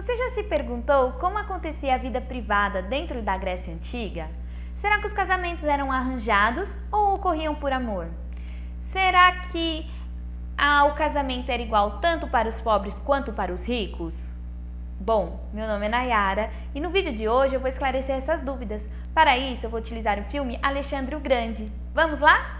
Você já se perguntou como acontecia a vida privada dentro da Grécia Antiga? Será que os casamentos eram arranjados ou ocorriam por amor? Será que o casamento era igual tanto para os pobres quanto para os ricos? Bom, meu nome é Nayara e no vídeo de hoje eu vou esclarecer essas dúvidas. Para isso eu vou utilizar o filme Alexandre o Grande. Vamos lá?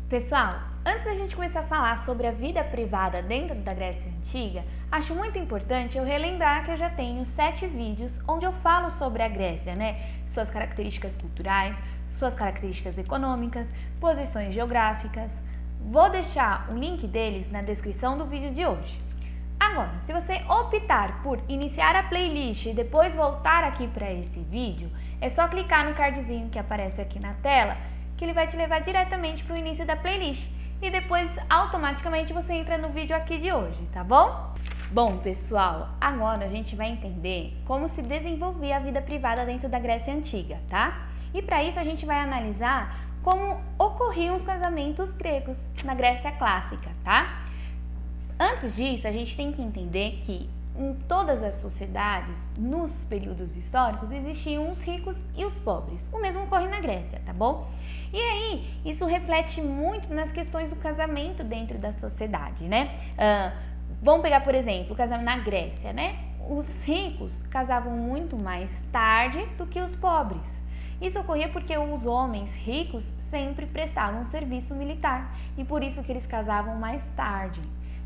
Pessoal, antes da gente começar a falar sobre a vida privada dentro da Grécia Antiga, acho muito importante eu relembrar que eu já tenho 7 vídeos onde eu falo sobre a Grécia, Suas características culturais, suas características econômicas, posições geográficas. Vou deixar o link deles na descrição do vídeo de hoje. Agora, se você optar por iniciar a playlist e depois voltar aqui para esse vídeo, é só clicar no cardzinho que aparece aqui na tela, que ele vai te levar diretamente para o início da playlist e depois automaticamente você entra no vídeo aqui de hoje, tá bom? Bom, pessoal, agora a gente vai entender como se desenvolvia a vida privada dentro da Grécia Antiga, tá? E para isso a gente vai analisar como ocorriam os casamentos gregos na Grécia Clássica, tá? Antes disso, a gente tem que entender que em todas as sociedades, nos períodos históricos, existiam os ricos e os pobres. O mesmo ocorre na Grécia, tá bom? E aí, isso reflete muito nas questões do casamento dentro da sociedade, vamos pegar, por exemplo, o casamento na Grécia, Os ricos casavam muito mais tarde do que os pobres. Isso ocorria porque os homens ricos sempre prestavam serviço militar e por isso que eles casavam mais tarde,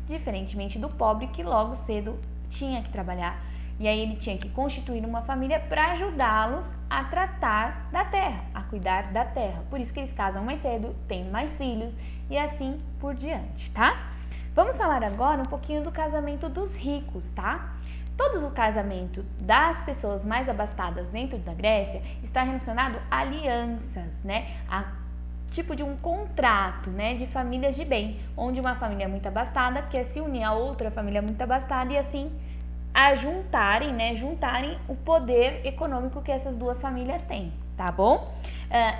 diferentemente do pobre que logo cedo tinha que trabalhar e aí ele tinha que constituir uma família para ajudá-los a tratar da terra, a cuidar da terra. Por isso que eles casam mais cedo, têm mais filhos e assim por diante, tá? Vamos falar agora um pouquinho do casamento dos ricos, tá? Todo o casamento das pessoas mais abastadas dentro da Grécia está relacionado a alianças, A tipo de um contrato, de famílias de bem, onde uma família muito abastada quer se unir a outra família muito abastada e assim juntarem o poder econômico que essas duas famílias têm, tá bom?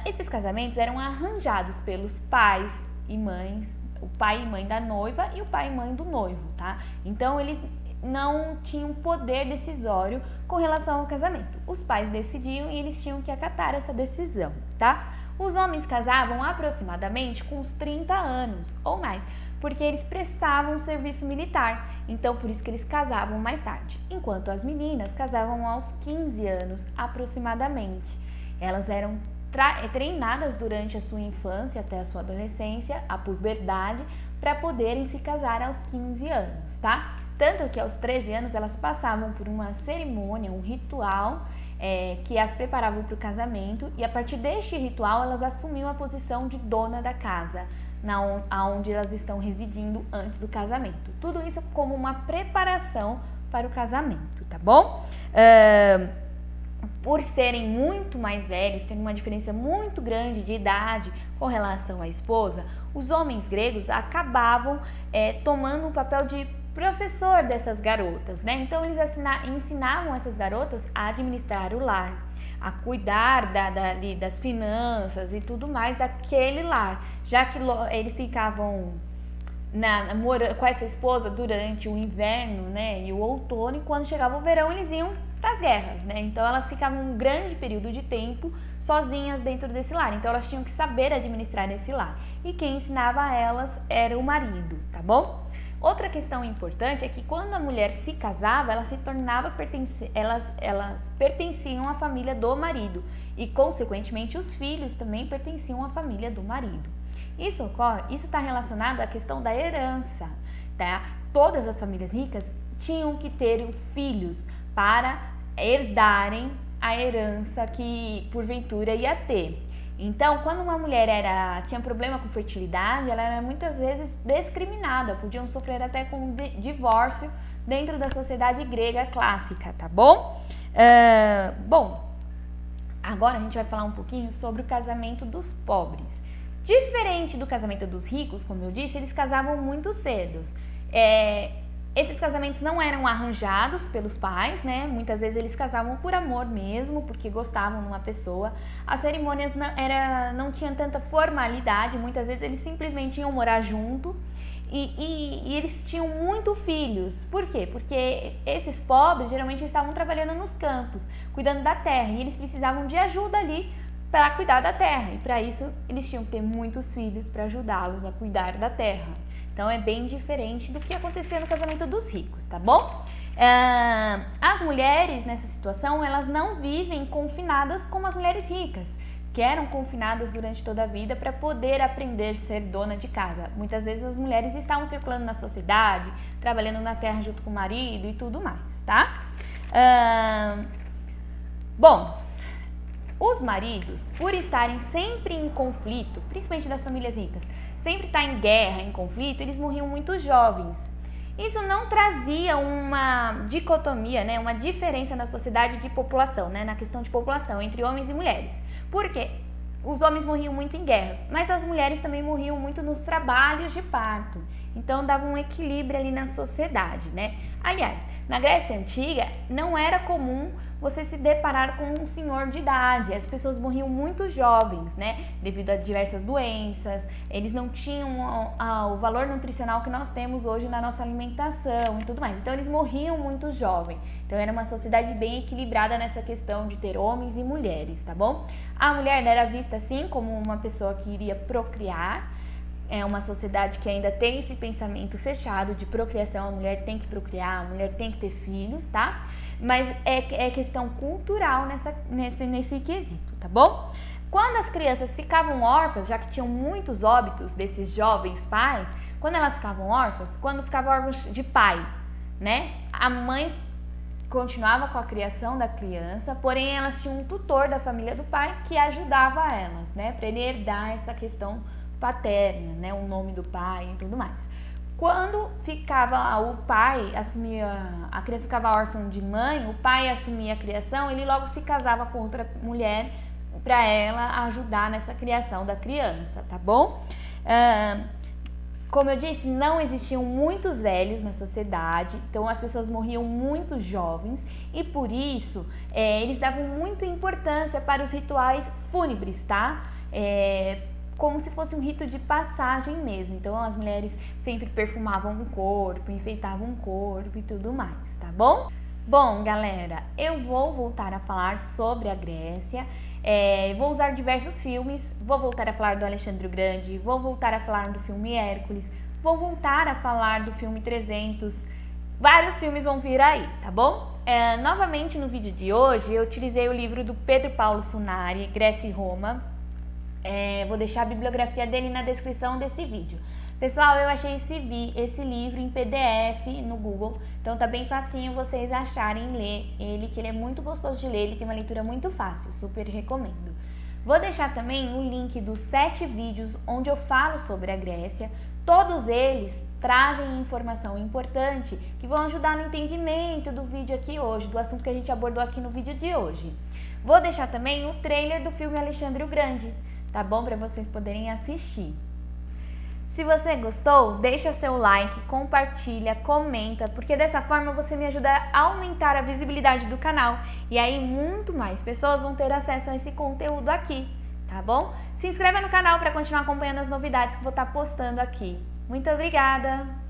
Esses casamentos eram arranjados pelos pais e mães, o pai e mãe da noiva e o pai e mãe do noivo, tá? Então eles não tinham poder decisório com relação ao casamento. Os pais decidiam e eles tinham que acatar essa decisão, tá? Os homens casavam aproximadamente com uns 30 anos ou mais, porque eles prestavam serviço militar, então por isso que eles casavam mais tarde. Enquanto as meninas casavam aos 15 anos aproximadamente. Elas eram treinadas durante a sua infância até a sua adolescência, a puberdade, para poderem se casar aos 15 anos, tá? Tanto que aos 13 anos elas passavam por uma cerimônia, um ritual que as preparavam para o casamento e a partir deste ritual elas assumiam a posição de dona da casa, onde elas estão residindo antes do casamento. Tudo isso como uma preparação para o casamento, tá bom? Por serem muito mais velhos, tendo uma diferença muito grande de idade com relação à esposa, os homens gregos acabavam tomando o papel de professor dessas garotas, Então eles ensinavam essas garotas a administrar o lar, a cuidar das finanças e tudo mais daquele lar, já que eles ficavam com essa esposa durante o inverno, e o outono, e quando chegava o verão eles iam para as guerras, Então elas ficavam um grande período de tempo sozinhas dentro desse lar, então elas tinham que saber administrar esse lar, e quem ensinava a elas era o marido, tá bom? Outra questão importante é que quando a mulher se casava, elas pertenciam à família do marido e, consequentemente, os filhos também pertenciam à família do marido. Isso está relacionado à questão da herança, tá? Todas as famílias ricas tinham que ter filhos para herdarem a herança que porventura ia ter. Então, quando uma mulher tinha problema com fertilidade, ela era muitas vezes discriminada, podiam sofrer até com divórcio dentro da sociedade grega clássica, tá bom? Bom, agora a gente vai falar um pouquinho sobre o casamento dos pobres. Diferente do casamento dos ricos, como eu disse, eles casavam muito cedo. Esses casamentos não eram arranjados pelos pais, né? Muitas vezes eles casavam por amor mesmo, porque gostavam de uma pessoa. As cerimônias não tinham tanta formalidade, muitas vezes eles simplesmente iam morar junto e eles tinham muito filhos. Por quê? Porque esses pobres geralmente estavam trabalhando nos campos, cuidando da terra, e eles precisavam de ajuda ali para cuidar da terra. E para isso eles tinham que ter muitos filhos para ajudá-los a cuidar da terra. Então é bem diferente do que acontecia no casamento dos ricos, tá bom? As mulheres nessa situação, elas não vivem confinadas como as mulheres ricas, que eram confinadas durante toda a vida para poder aprender a ser dona de casa. Muitas vezes as mulheres estavam circulando na sociedade, trabalhando na terra junto com o marido e tudo mais, tá? Bom, os maridos, por estarem sempre em conflito, principalmente das famílias ricas, sempre estar em guerra, em conflito, eles morriam muito jovens. Isso não trazia uma dicotomia, né, uma diferença na sociedade de população, né, na questão de população entre homens e mulheres. Por quê? Os homens morriam muito em guerras, mas as mulheres também morriam muito nos trabalhos de parto. Então dava um equilíbrio ali na sociedade, né? Aliás, na Grécia Antiga não era comum você se deparar com um senhor de idade. As pessoas morriam muito jovens, né? Devido a diversas doenças. Eles não tinham o valor nutricional que nós temos hoje na nossa alimentação e tudo mais. Então eles morriam muito jovens. Então era uma sociedade bem equilibrada nessa questão de ter homens e mulheres, tá bom? A mulher era vista assim como uma pessoa que iria procriar. É uma sociedade que ainda tem esse pensamento fechado de procriação, a mulher tem que procriar, a mulher tem que ter filhos, tá? Mas é questão cultural nesse quesito, tá bom? Quando as crianças ficavam órfãs, já que tinham muitos óbitos desses jovens pais, quando elas ficavam órfãs, quando ficavam órfãs de pai, né? A mãe continuava com a criação da criança, porém elas tinham um tutor da família do pai que ajudava elas, né? Para ele herdar essa questão paterna, né, o nome do pai e tudo mais. Quando ficava o pai assumia, a criança ficava órfã de mãe, o pai assumia a criação, ele logo se casava com outra mulher para ela ajudar nessa criação da criança, tá bom? Como eu disse, não existiam muitos velhos na sociedade, então as pessoas morriam muito jovens e por isso eles davam muita importância para os rituais fúnebres, tá? Como se fosse um rito de passagem mesmo. Então as mulheres sempre perfumavam o corpo, enfeitavam o corpo e tudo mais, tá bom? Bom, galera, eu vou voltar a falar sobre a Grécia, vou usar diversos filmes, vou voltar a falar do Alexandre o Grande, vou voltar a falar do filme Hércules, vou voltar a falar do filme 300, vários filmes vão vir aí, tá bom? Novamente no vídeo de hoje eu utilizei o livro do Pedro Paulo Funari, Grécia e Roma. Vou deixar a bibliografia dele na descrição desse vídeo. Pessoal, eu achei esse livro em PDF no Google, então tá bem facinho vocês acharem ler ele, que ele é muito gostoso de ler, ele tem uma leitura muito fácil, super recomendo. Vou deixar também o link dos 7 vídeos onde eu falo sobre a Grécia, todos eles trazem informação importante que vão ajudar no entendimento do vídeo aqui hoje, do assunto que a gente abordou aqui no vídeo de hoje. Vou deixar também o trailer do filme Alexandre o Grande, tá bom? Para vocês poderem assistir. Se você gostou, deixa seu like, compartilha, comenta, porque dessa forma você me ajuda a aumentar a visibilidade do canal e aí muito mais pessoas vão ter acesso a esse conteúdo aqui, tá bom? Se inscreva no canal para continuar acompanhando as novidades que vou estar postando aqui. Muito obrigada!